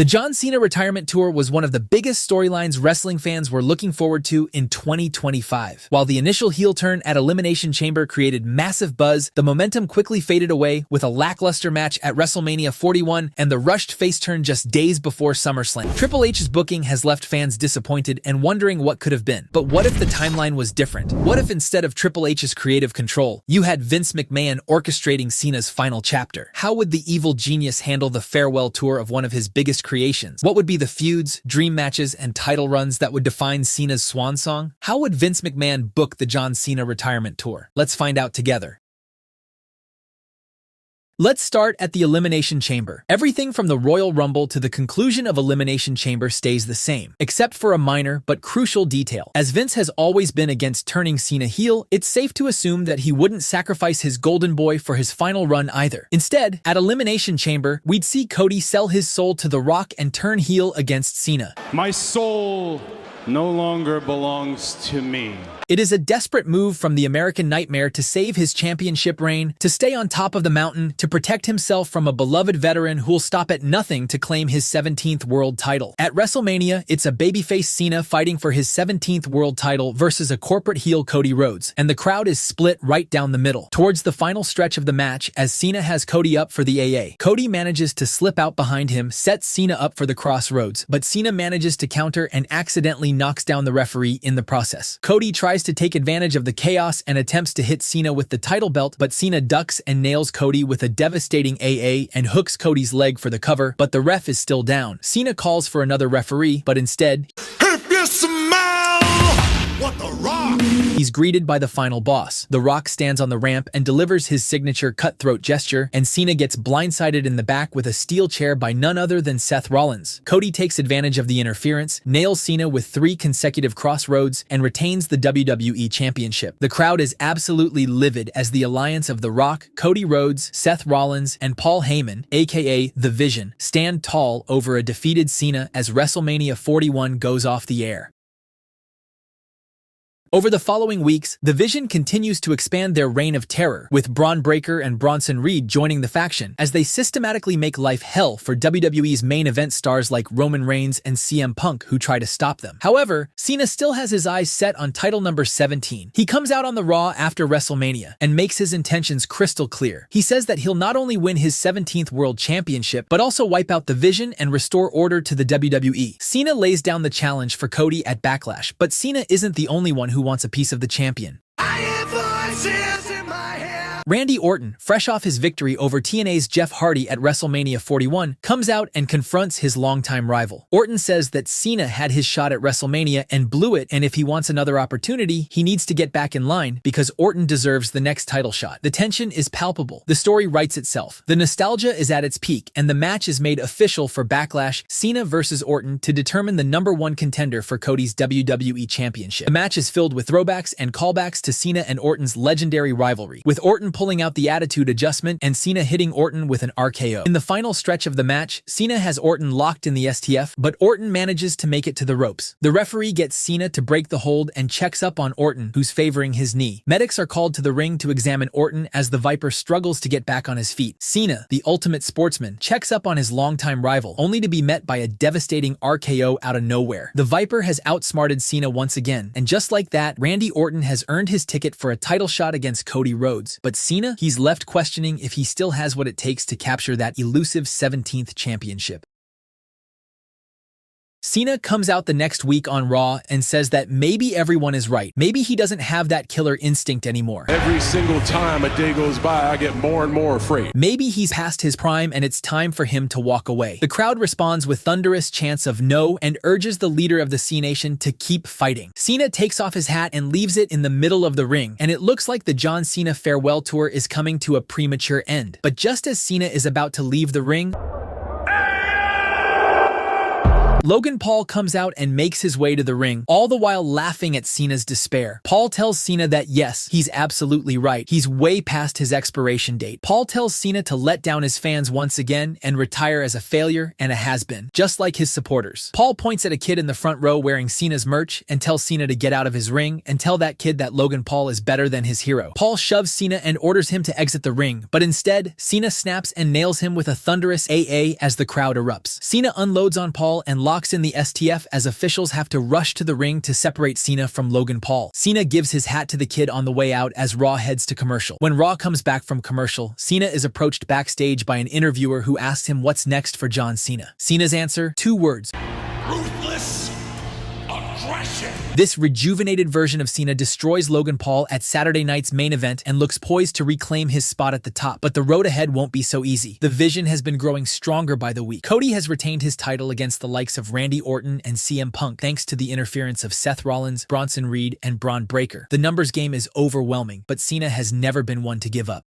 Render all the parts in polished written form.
The John Cena retirement tour was one of the biggest storylines wrestling fans were looking forward to in 2025. While the initial heel turn at Elimination Chamber created massive buzz, the momentum quickly faded away with a lackluster match at WrestleMania 41 and the rushed face turn just days before SummerSlam. Triple H's booking has left fans disappointed and wondering what could have been. But what if the timeline was different? What if instead of Triple H's creative control, you had Vince McMahon orchestrating Cena's final chapter? How would the evil genius handle the farewell tour of one of his biggest creations? What would be the feuds, dream matches, and title runs that would define Cena's swan song? How would Vince McMahon book the John Cena retirement tour? Let's find out together. Let's start at the Elimination Chamber. Everything from the Royal Rumble to the conclusion of Elimination Chamber stays the same, except for a minor but crucial detail. As Vince has always been against turning Cena heel, it's safe to assume that he wouldn't sacrifice his golden boy for his final run either. Instead, at Elimination Chamber, we'd see Cody sell his soul to The Rock and turn heel against Cena. My soul no longer belongs to me. It is a desperate move from the American Nightmare to save his championship reign, to stay on top of the mountain, to protect himself from a beloved veteran who'll stop at nothing to claim his 17th world title. At WrestleMania, it's a babyface Cena fighting for his 17th world title versus a corporate heel Cody Rhodes, and the crowd is split right down the middle. Towards the final stretch of the match, as Cena has Cody up for the AA, Cody manages to slip out behind him, sets Cena up for the crossroads, but Cena manages to counter and accidentally knocks down the referee in the process. Cody tries to take advantage of the chaos and attempts to hit Cena with the title belt, but Cena ducks and nails Cody with a devastating AA and hooks Cody's leg for the cover, but the ref is still down. Cena calls for another referee, but instead, if you smell what the Rock, he's greeted by the final boss. The Rock stands on the ramp and delivers his signature cutthroat gesture, and Cena gets blindsided in the back with a steel chair by none other than Seth Rollins. Cody takes advantage of the interference, nails Cena with 3 consecutive crossroads, and retains the WWE Championship. The crowd is absolutely livid as the alliance of The Rock, Cody Rhodes, Seth Rollins, and Paul Heyman, aka The Vision, stand tall over a defeated Cena as WrestleMania 41 goes off the air. Over the following weeks, The Vision continues to expand their reign of terror, with Braun Breaker and Bronson Reed joining the faction, as they systematically make life hell for WWE's main event stars like Roman Reigns and CM Punk, who try to stop them. However, Cena still has his eyes set on title number 17. He comes out on the Raw after WrestleMania and makes his intentions crystal clear. He says that he'll not only win his 17th World Championship, but also wipe out The Vision and restore order to the WWE. Cena lays down the challenge for Cody at Backlash, but Cena isn't the only one who wants a piece of the champion. Randy Orton, fresh off his victory over TNA's Jeff Hardy at WrestleMania 41, comes out and confronts his longtime rival. Orton says that Cena had his shot at WrestleMania and blew it, and if he wants another opportunity, he needs to get back in line because Orton deserves the next title shot. The tension is palpable. The story writes itself. The nostalgia is at its peak, and the match is made official for Backlash, Cena versus Orton, to determine the #1 contender for Cody's WWE Championship. The match is filled with throwbacks and callbacks to Cena and Orton's legendary rivalry, with Orton pulling out the attitude adjustment and Cena hitting Orton with an RKO. In the final stretch of the match, Cena has Orton locked in the STF, but Orton manages to make it to the ropes. The referee gets Cena to break the hold and checks up on Orton, who's favoring his knee. Medics are called to the ring to examine Orton as the Viper struggles to get back on his feet. Cena, the ultimate sportsman, checks up on his longtime rival, only to be met by a devastating RKO out of nowhere. The Viper has outsmarted Cena once again, and just like that, Randy Orton has earned his ticket for a title shot against Cody Rhodes. But Cena, he's left questioning if he still has what it takes to capture that elusive 17th championship. Cena comes out the next week on Raw and says that maybe everyone is right. Maybe he doesn't have that killer instinct anymore. Every single time a day goes by, I get more and more afraid. Maybe he's past his prime and it's time for him to walk away. The crowd responds with thunderous chants of no and urges the leader of the C Nation to keep fighting. Cena takes off his hat and leaves it in the middle of the ring, and it looks like the John Cena farewell tour is coming to a premature end. But just as Cena is about to leave the ring, Logan Paul comes out and makes his way to the ring, all the while laughing at Cena's despair. Paul tells Cena that yes, he's absolutely right. He's way past his expiration date. Paul tells Cena to let down his fans once again and retire as a failure and a has-been, just like his supporters. Paul points at a kid in the front row wearing Cena's merch and tells Cena to get out of his ring and tell that kid that Logan Paul is better than his hero. Paul shoves Cena and orders him to exit the ring, but instead, Cena snaps and nails him with a thunderous AA as the crowd erupts. Cena unloads on Paul and locks in the STF as officials have to rush to the ring to separate Cena from Logan Paul. Cena gives his hat to the kid on the way out as Raw heads to commercial. When Raw comes back from commercial, Cena is approached backstage by an interviewer who asks him what's next for John Cena. Cena's answer, 2 words: Ruthless aggression. This rejuvenated version of Cena destroys Logan Paul at Saturday night's main event and looks poised to reclaim his spot at the top, but the road ahead won't be so easy. The Vision has been growing stronger by the week. Cody has retained his title against the likes of Randy Orton and CM Punk thanks to the interference of Seth Rollins, Bronson Reed, and Braun Breaker. The numbers game is overwhelming, but Cena has never been one to give up.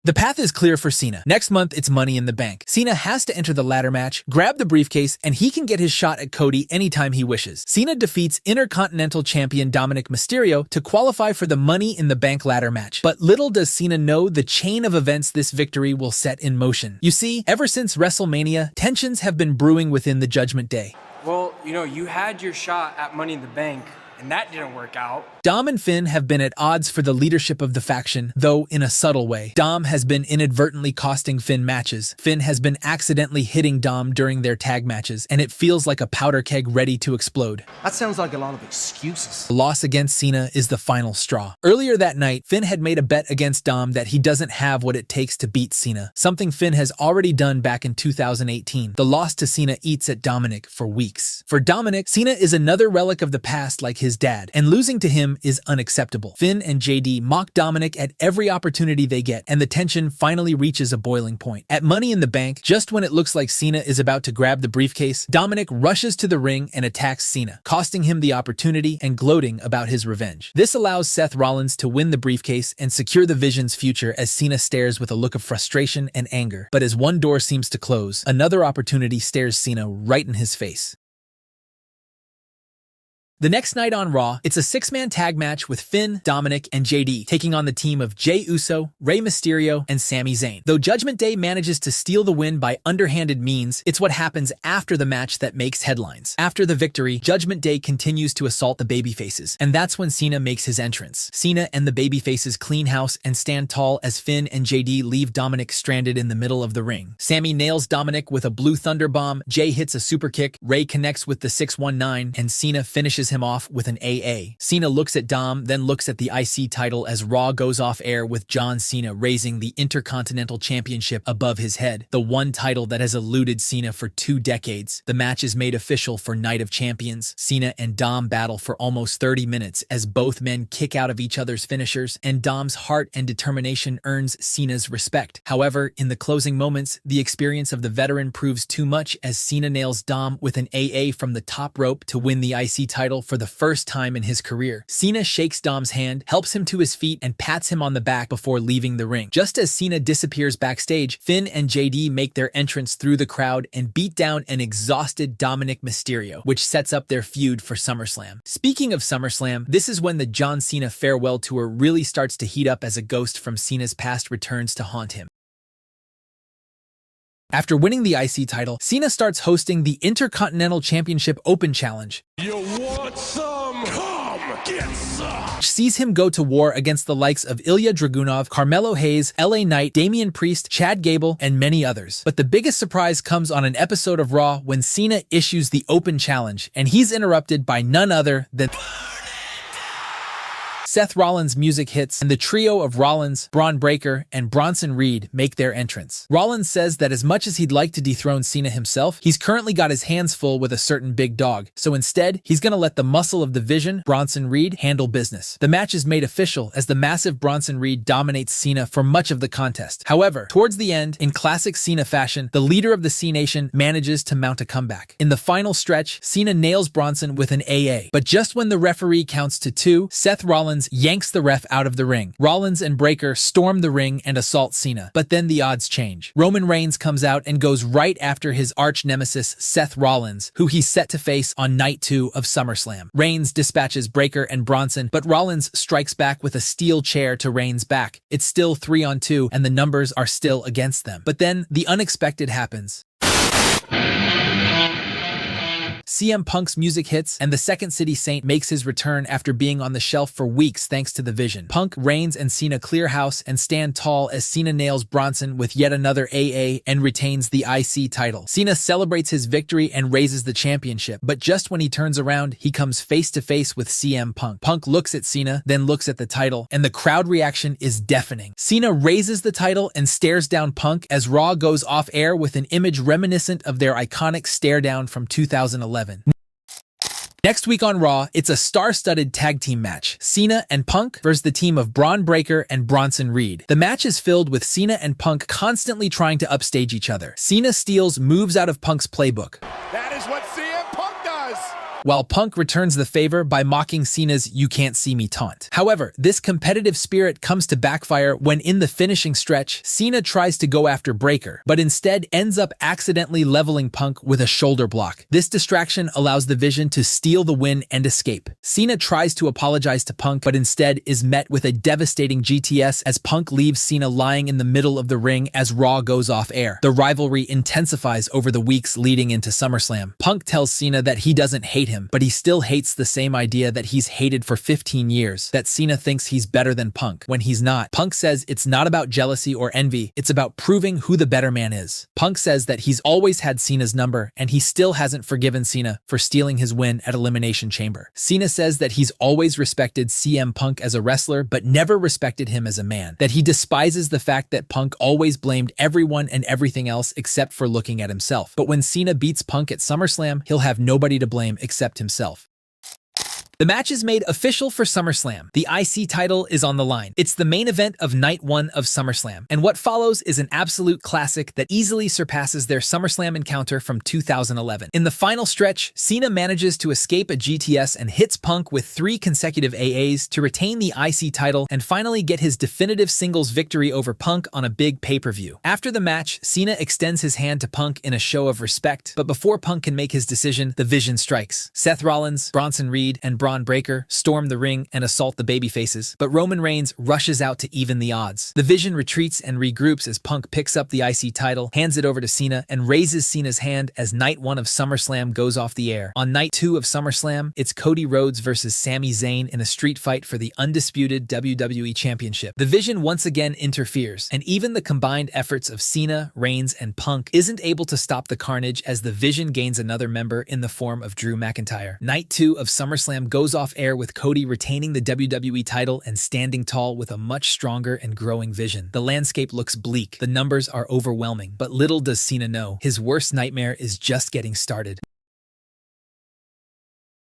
The path is clear for Cena. Next month, it's Money in the Bank. Cena has to enter the ladder match, grab the briefcase, and he can get his shot at Cody anytime he wishes. Cena defeats Intercontinental Champion Dominic Mysterio to qualify for the Money in the Bank ladder match. But little does Cena know the chain of events this victory will set in motion. You see, ever since WrestleMania, tensions have been brewing within the Judgment Day. Well, you had your shot at Money in the Bank, and that didn't work out. Dom and Finn have been at odds for the leadership of the faction, though in a subtle way. Dom has been inadvertently costing Finn matches. Finn has been accidentally hitting Dom during their tag matches, and it feels like a powder keg ready to explode. That sounds like a lot of excuses. The loss against Cena is the final straw. Earlier that night, Finn had made a bet against Dom that he doesn't have what it takes to beat Cena, something Finn has already done back in 2018. The loss to Cena eats at Dominic for weeks. For Dominic, Cena is another relic of the past like his dad, and losing to him is unacceptable. Finn and JD mock Dominic at every opportunity they get, and the tension finally reaches a boiling point. At Money in the Bank, just when it looks like Cena is about to grab the briefcase, Dominic rushes to the ring and attacks Cena, costing him the opportunity and gloating about his revenge. This allows Seth Rollins to win the briefcase and secure the Vision's future as Cena stares with a look of frustration and anger. But as one door seems to close, another opportunity stares Cena right in his face. The next night on Raw, it's a 6-man tag match with Finn, Dominic, and JD taking on the team of Jey Uso, Rey Mysterio, and Sami Zayn. Though Judgment Day manages to steal the win by underhanded means, it's what happens after the match that makes headlines. After the victory, Judgment Day continues to assault the babyfaces, and that's when Cena makes his entrance. Cena and the babyfaces clean house and stand tall as Finn and JD leave Dominic stranded in the middle of the ring. Sami nails Dominic with a blue thunder bomb, Jey hits a super kick, Rey connects with the 619, and Cena finishes him off with an AA. Cena looks at Dom, then looks at the IC title as Raw goes off air with John Cena raising the Intercontinental Championship above his head, the one title that has eluded Cena for 2 decades. The match is made official for Night of Champions. Cena and Dom battle for almost 30 minutes as both men kick out of each other's finishers, and Dom's heart and determination earns Cena's respect. However, in the closing moments, the experience of the veteran proves too much as Cena nails Dom with an AA from the top rope to win the IC title for the first time in his career. Cena shakes Dom's hand, helps him to his feet, and pats him on the back before leaving the ring. Just as Cena disappears backstage, Finn and JD make their entrance through the crowd and beat down an exhausted Dominic Mysterio, which sets up their feud for SummerSlam. Speaking of SummerSlam, this is when the John Cena farewell tour really starts to heat up as a ghost from Cena's past returns to haunt him. After winning the IC title, Cena starts hosting the Intercontinental Championship Open Challenge. You want some? Come get some! Which sees him go to war against the likes of Ilya Dragunov, Carmelo Hayes, LA Knight, Damian Priest, Chad Gable, and many others. But the biggest surprise comes on an episode of Raw when Cena issues the Open Challenge, and he's interrupted by none other than Seth Rollins' music hits, and the trio of Rollins, Braun Breaker, and Bronson Reed make their entrance. Rollins says that as much as he'd like to dethrone Cena himself, he's currently got his hands full with a certain big dog, so instead, he's gonna let the muscle of the Vision, Bronson Reed, handle business. The match is made official as the massive Bronson Reed dominates Cena for much of the contest. However, towards the end, in classic Cena fashion, the leader of the C Nation manages to mount a comeback. In the final stretch, Cena nails Bronson with an AA, but just when the referee counts to 2, Seth Rollins Rollins yanks the ref out of the ring. Rollins and Breakker storm the ring and assault Cena, but then the odds change. Roman Reigns comes out and goes right after his arch nemesis Seth Rollins, who he's set to face on night 2 of SummerSlam. Reigns dispatches Breakker and Bronson, but Rollins strikes back with a steel chair to Reigns' back. It's still 3-on-2 and the numbers are still against them. But then the unexpected happens. CM Punk's music hits, and the Second City Saint makes his return after being on the shelf for weeks thanks to the Vision. Punk, Reigns, and Cena clear house and stand tall as Cena nails Bronson with yet another AA and retains the IC title. Cena celebrates his victory and raises the championship, but just when he turns around, he comes face to face with CM Punk. Punk looks at Cena, then looks at the title, and the crowd reaction is deafening. Cena raises the title and stares down Punk as Raw goes off air with an image reminiscent of their iconic stare down from 2011. Next week on Raw, it's a star-studded tag team match. Cena and Punk versus the team of Braun Breaker and Bronson Reed. The match is filled with Cena and Punk constantly trying to upstage each other. Cena steals moves out of Punk's playbook. That is what CM Punk does. While Punk returns the favor by mocking Cena's "you can't see me" taunt. However, this competitive spirit comes to backfire when in the finishing stretch, Cena tries to go after Breakker, but instead ends up accidentally leveling Punk with a shoulder block. This distraction allows the Vision to steal the win and escape. Cena tries to apologize to Punk, but instead is met with a devastating GTS as Punk leaves Cena lying in the middle of the ring as Raw goes off air. The rivalry intensifies over the weeks leading into SummerSlam. Punk tells Cena that he doesn't hate him, but he still hates the same idea that he's hated for 15 years, that Cena thinks he's better than Punk, when he's not. Punk says it's not about jealousy or envy, it's about proving who the better man is. Punk says that he's always had Cena's number, and he still hasn't forgiven Cena for stealing his win at Elimination Chamber. Cena says that he's always respected CM Punk as a wrestler, but never respected him as a man, that he despises the fact that Punk always blamed everyone and everything else except for looking at himself. But when Cena beats Punk at SummerSlam, he'll have nobody to blame except himself. The match is made official for SummerSlam. The IC title is on the line. It's the main event of Night 1 of SummerSlam, and what follows is an absolute classic that easily surpasses their SummerSlam encounter from 2011. In the final stretch, Cena manages to escape a GTS and hits Punk with 3 consecutive AAs to retain the IC title and finally get his definitive singles victory over Punk on a big pay-per-view. After the match, Cena extends his hand to Punk in a show of respect, but before Punk can make his decision, the Vision strikes. Seth Rollins, Bronson Reed, and Braun Breaker storm the ring and assault the babyfaces, but Roman Reigns rushes out to even the odds. The Vision retreats and regroups as Punk picks up the IC title, hands it over to Cena, and raises Cena's hand as Night 1 of SummerSlam goes off the air. On Night 2 of SummerSlam, it's Cody Rhodes versus Sami Zayn in a street fight for the undisputed WWE Championship. The Vision once again interferes, and even the combined efforts of Cena, Reigns, and Punk isn't able to stop the carnage as the Vision gains another member in the form of Drew McIntyre. Night 2 of SummerSlam goes off air with Cody retaining the WWE title and standing tall with a much stronger and growing Vision. The landscape looks bleak, the numbers are overwhelming, but little does Cena know, his worst nightmare is just getting started.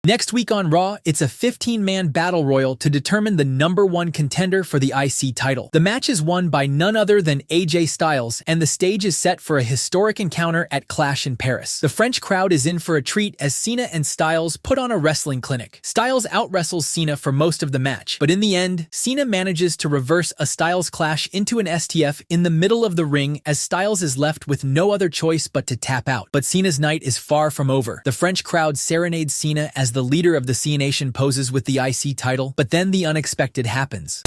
Next week on Raw, it's a 15-man battle royal to determine the #1 contender for the IC title. The match is won by none other than AJ Styles, and the stage is set for a historic encounter at Clash in Paris. The French crowd is in for a treat as Cena and Styles put on a wrestling clinic. Styles out-wrestles Cena for most of the match, but in the end, Cena manages to reverse a Styles clash into an STF in the middle of the ring as Styles is left with no other choice but to tap out. But Cena's night is far from over. The French crowd serenades Cena as the leader of the C Nation poses with the IC title, but then the unexpected happens.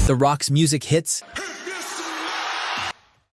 The Rock's music hits,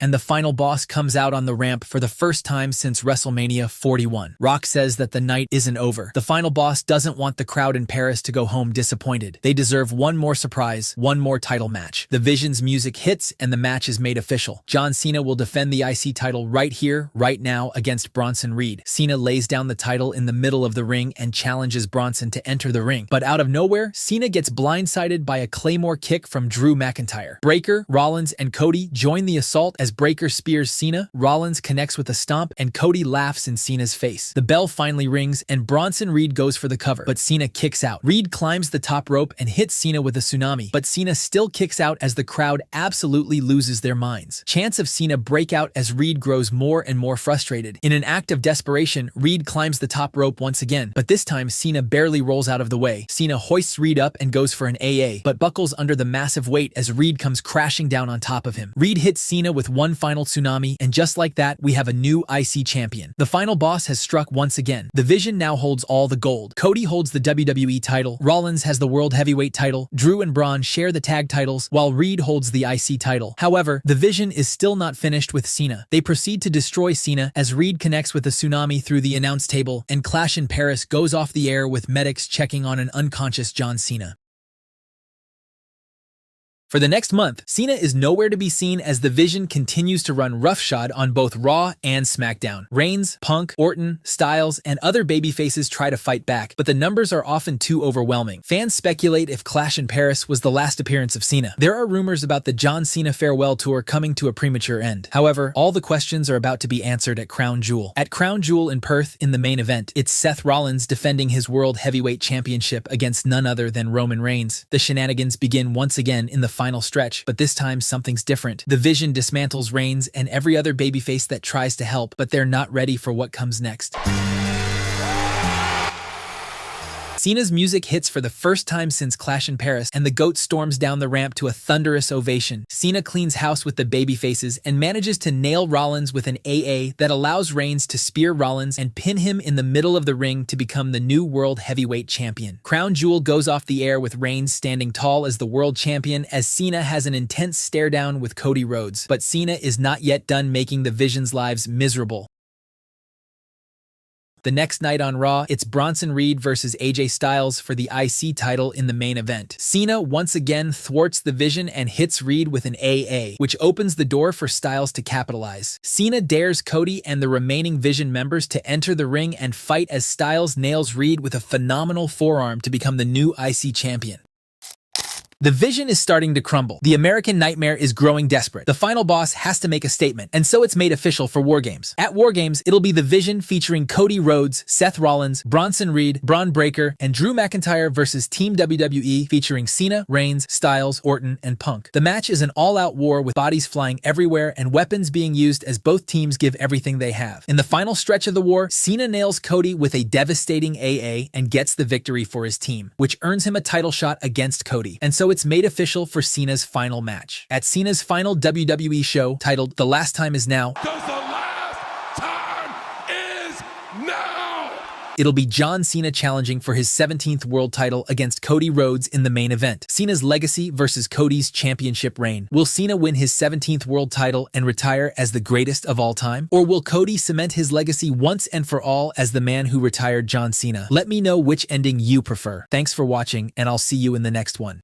and the final boss comes out on the ramp for the first time since WrestleMania 41. Rock says that the night isn't over. The final boss doesn't want the crowd in Paris to go home disappointed. They deserve one more surprise, one more title match. The Vision's music hits and the match is made official. John Cena will defend the IC title right here, right now against Bronson Reed. Cena lays down the title in the middle of the ring and challenges Bronson to enter the ring. But out of nowhere, Cena gets blindsided by a Claymore kick from Drew McIntyre. Breakker, Rollins, and Cody join the assault as As Breakker spears Cena, Rollins connects with a stomp, and Cody laughs in Cena's face. The bell finally rings, and Bronson Reed goes for the cover, but Cena kicks out. Reed climbs the top rope and hits Cena with a tsunami, but Cena still kicks out as the crowd absolutely loses their minds. Chants of Cena break out as Reed grows more and more frustrated. In an act of desperation, Reed climbs the top rope once again, but this time Cena barely rolls out of the way. Cena hoists Reed up and goes for an AA, but buckles under the massive weight as Reed comes crashing down on top of him. Reed hits Cena with one final tsunami, and just like that, we have a new IC champion. The final boss has struck once again. The Vision now holds all the gold. Cody holds the WWE title, Rollins has the World Heavyweight title, Drew and Braun share the tag titles, while Reed holds the IC title. However, the Vision is still not finished with Cena. They proceed to destroy Cena as Reed connects with a tsunami through the announce table, and Clash in Paris goes off the air with medics checking on an unconscious John Cena. For the next month, Cena is nowhere to be seen as the Vision continues to run roughshod on both Raw and SmackDown. Reigns, Punk, Orton, Styles, and other babyfaces try to fight back, but the numbers are often too overwhelming. Fans speculate if Clash in Paris was the last appearance of Cena. There are rumors about the John Cena farewell tour coming to a premature end. However, all the questions are about to be answered at Crown Jewel. At Crown Jewel in Perth, in the main event, it's Seth Rollins defending his World Heavyweight Championship against none other than Roman Reigns. The shenanigans begin once again in the final stretch, but this time something's different. The Vision dismantles Reigns and every other babyface that tries to help, but they're not ready for what comes next. Cena's music hits for the first time since Clash in Paris, and the GOAT storms down the ramp to a thunderous ovation. Cena cleans house with the babyfaces and manages to nail Rollins with an AA that allows Reigns to spear Rollins and pin him in the middle of the ring to become the new World Heavyweight Champion. Crown Jewel goes off the air with Reigns standing tall as the World Champion as Cena has an intense stare down with Cody Rhodes. But Cena is not yet done making the Vision's lives miserable. The next night on Raw, it's Bronson Reed versus AJ Styles for the IC title in the main event. Cena once again thwarts the Vision and hits Reed with an AA, which opens the door for Styles to capitalize. Cena dares Cody and the remaining Vision members to enter the ring and fight as Styles nails Reed with a phenomenal forearm to become the new IC champion. The Vision is starting to crumble. The American Nightmare is growing desperate. The final boss has to make a statement, and so it's made official for War Games. At War Games, it'll be the Vision featuring Cody Rhodes, Seth Rollins, Bronson Reed, Braun Breaker, and Drew McIntyre versus Team WWE featuring Cena, Reigns, Styles, Orton, and Punk. The match is an all-out war with bodies flying everywhere and weapons being used as both teams give everything they have. In the final stretch of the war, Cena nails Cody with a devastating AA and gets the victory for his team, which earns him a title shot against Cody. And so it's made official for Cena's final match. At Cena's final WWE show, titled The Last Time Is Now, Because the last time is now! It'll be John Cena challenging for his 17th world title against Cody Rhodes in the main event. Cena's legacy versus Cody's championship reign. Will Cena win his 17th world title and retire as the greatest of all time? Or will Cody cement his legacy once and for all as the man who retired John Cena? Let me know which ending you prefer. Thanks for watching, and I'll see you in the next one.